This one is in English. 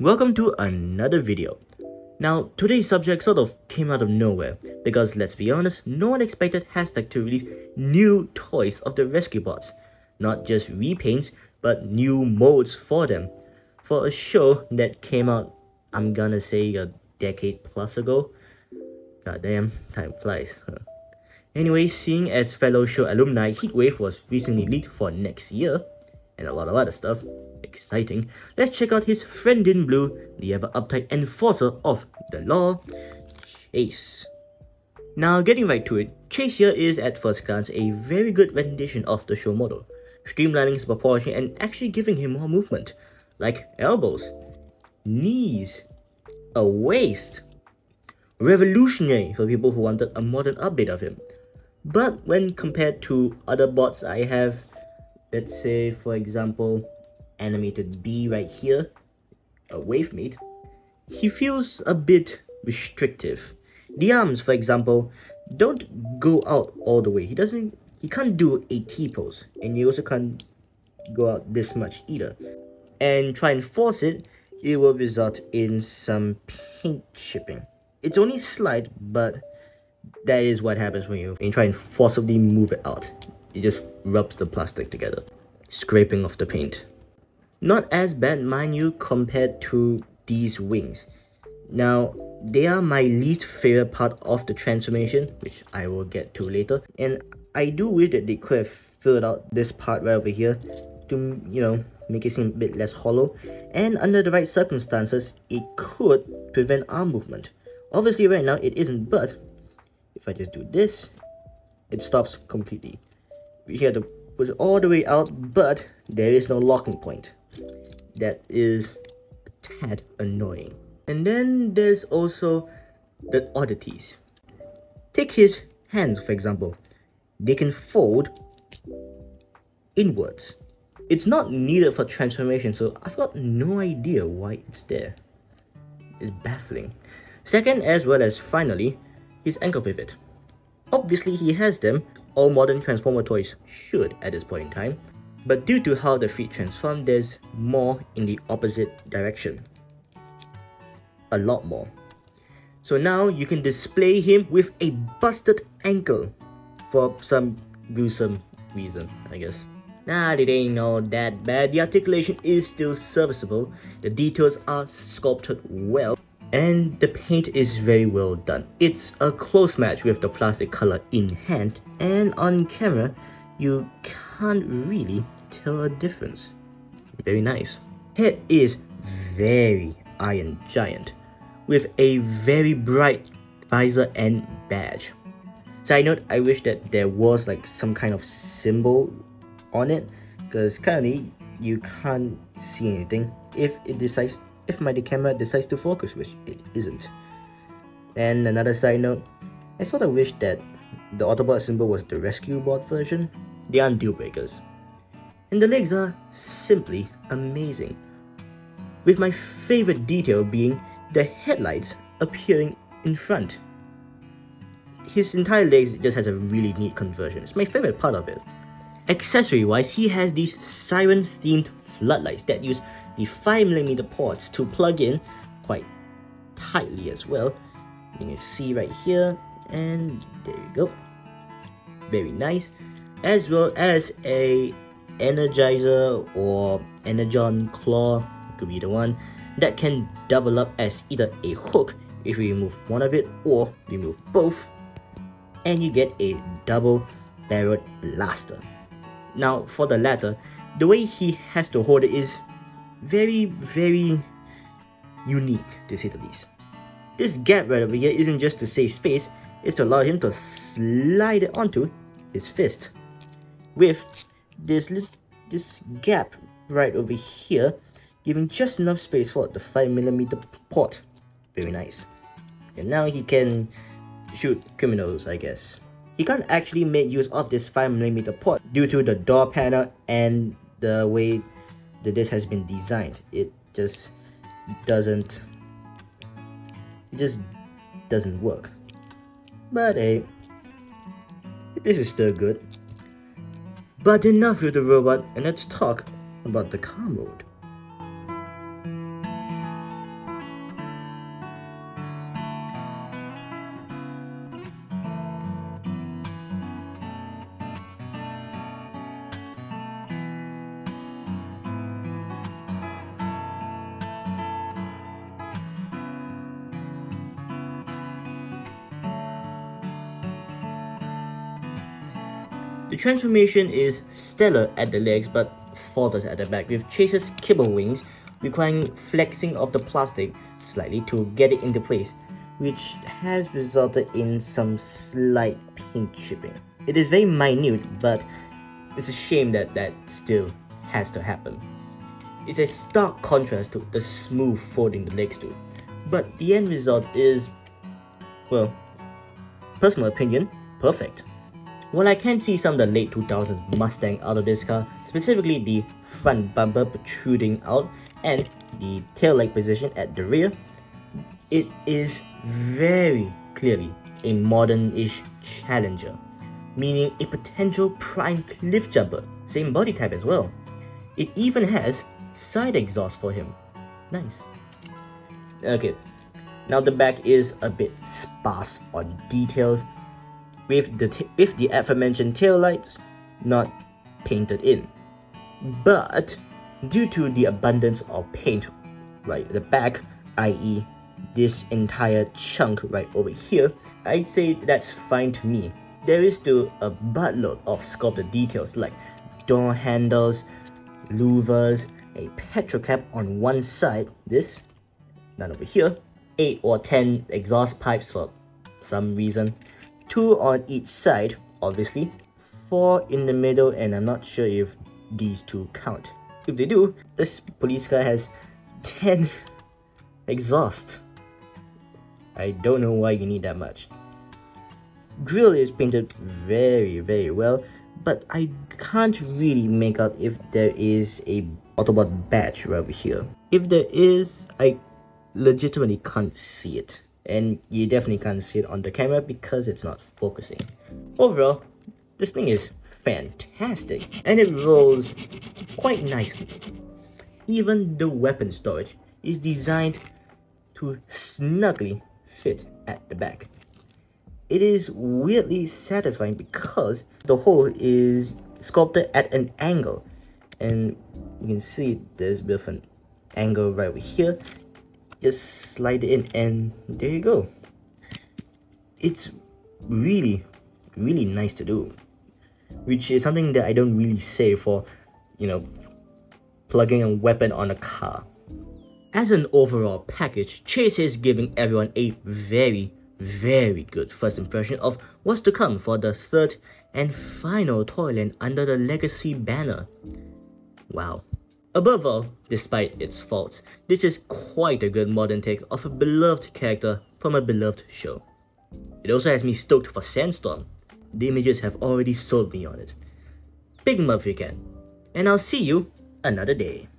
Welcome to another video. Now, today's subject sort of came out of nowhere because let's be honest, no one expected Hashtag to release new toys of the rescue bots. Not just repaints, but new modes for them. For a show that came out, I'm gonna say a decade plus ago. Goddamn, time flies. Anyway, seeing as fellow show alumni Heatwave was recently leaked for next year, and a lot of other stuff, exciting, let's check out his friend in blue, the ever uptight enforcer of the law, Chase. Now getting right to it, Chase here is at first glance a very good rendition of the show model, streamlining his proportion and actually giving him more movement, like elbows, knees, a waist. Revolutionary for people who wanted a modern update of him. But when compared to other bots I have, let's say for example, animated B right here, a wavemate, he feels a bit restrictive. The arms, for example, don't go out all the way. He can't do a T-pose, and he also can't go out this much either. And try and force it, it will result in some paint chipping. It's only slight, but that is what happens when you try and forcibly move it out. It just rubs the plastic together, scraping off the paint. Not as bad, mind you, compared to these wings. Now, they are my least favorite part of the transformation, which I will get to later. And I do wish that they could have filled out this part right over here to, make it seem a bit less hollow. And under the right circumstances, it could prevent arm movement. Obviously right now it isn't, but if I just do this, it stops completely. We have to push it all the way out, but there is no locking point. That is a tad annoying. And then there's also the oddities. Take his hands, for example. They can fold inwards. It's not needed for transformation, so I've got no idea why it's there. It's baffling. Second, as well as finally, his ankle pivot. Obviously he has them, all modern Transformer toys should at this point in time, but due to how the feet transform, there's more in the opposite direction. A lot more. So now you can display him with a busted ankle for some gruesome reason, I guess. Nah, it ain't all that bad. The articulation is still serviceable, the details are sculpted well, and the paint is very well done. It's a close match with the plastic color in hand, and on camera, you can't really tell a difference. Very nice. Head is very Iron Giant, with a very bright visor and badge. Side note, I wish that there was like some kind of symbol on it, because currently you can't see anything if my camera decides to focus, which it isn't. And another side note, I sort of wish that the Autobot symbol was the rescue bot version. They aren't deal breakers. And the legs are simply amazing, with my favorite detail being the headlights appearing in front. His entire legs just has a really neat conversion. It's my favorite part of it. Accessory wise, he has these siren themed floodlights that use the 5mm ports to plug in quite tightly as well. You can see right here, and there you go. Very nice. As well as a Energizer or Energon claw, could be the one, that can double up as either a hook if we remove one of it or remove both, and you get a double barreled blaster. Now for the latter, the way he has to hold it is very, very unique, to say the least. This gap right over here isn't just to save space, it's to allow him to slide it onto his fist, with this gap right over here giving just enough space for the 5mm port. Very nice. And now he can shoot criminals, I guess. He can't actually make use of this 5mm port due to the door panel and the way that this has been designed. It just doesn't work. But hey, this is still good. But enough with the robot, and let's talk about the car mode. The transformation is stellar at the legs but falters at the back, with Chase's kibble wings requiring flexing of the plastic slightly to get it into place, which has resulted in some slight paint chipping. It is very minute, but it's a shame that that still has to happen. It's a stark contrast to the smooth folding the legs do, but the end result is, well, personal opinion, perfect. While I can see some of the late 2000s Mustang out of this car, specifically the front bumper protruding out and the tail-like position at the rear, it is very clearly a modern-ish Challenger, meaning a potential prime cliff jumper, same body type as well. It even has side exhaust for him. Nice. Okay, now the back is a bit sparse on details, with the aforementioned tail lights not painted in. But due to the abundance of paint right at the back, i.e. this entire chunk right over here, I'd say that's fine to me. There is still a buttload of sculpted details like door handles, louvers, a petrol cap on one side, this, none over here, 8 or 10 exhaust pipes for some reason, 2 on each side, obviously, 4 in the middle, and I'm not sure if these 2 count. If they do, this police car has 10 exhaust. I don't know why you need that much. Grille is painted very well, but I can't really make out if there is a Autobot badge right over here. If there is, I legitimately can't see it, and you definitely can't see it on the camera because it's not focusing. Overall, this thing is fantastic, and it rolls quite nicely. Even the weapon storage is designed to snugly fit at the back. It is weirdly satisfying because the whole is sculpted at an angle, and you can see there's a bit of an angle right over here. Just slide it in and there you go. It's really nice to do, which is something that I don't really say for, you know, plugging a weapon on a car. As an overall package, Chase is giving everyone a very good first impression of what's to come for the third and final Toyland under the Legacy banner. Wow. Above all, despite its faults, this is quite a good modern take of a beloved character from a beloved show. It also has me stoked for Sandstorm. The images have already sold me on it. Pick him up if you can, and I'll see you another day.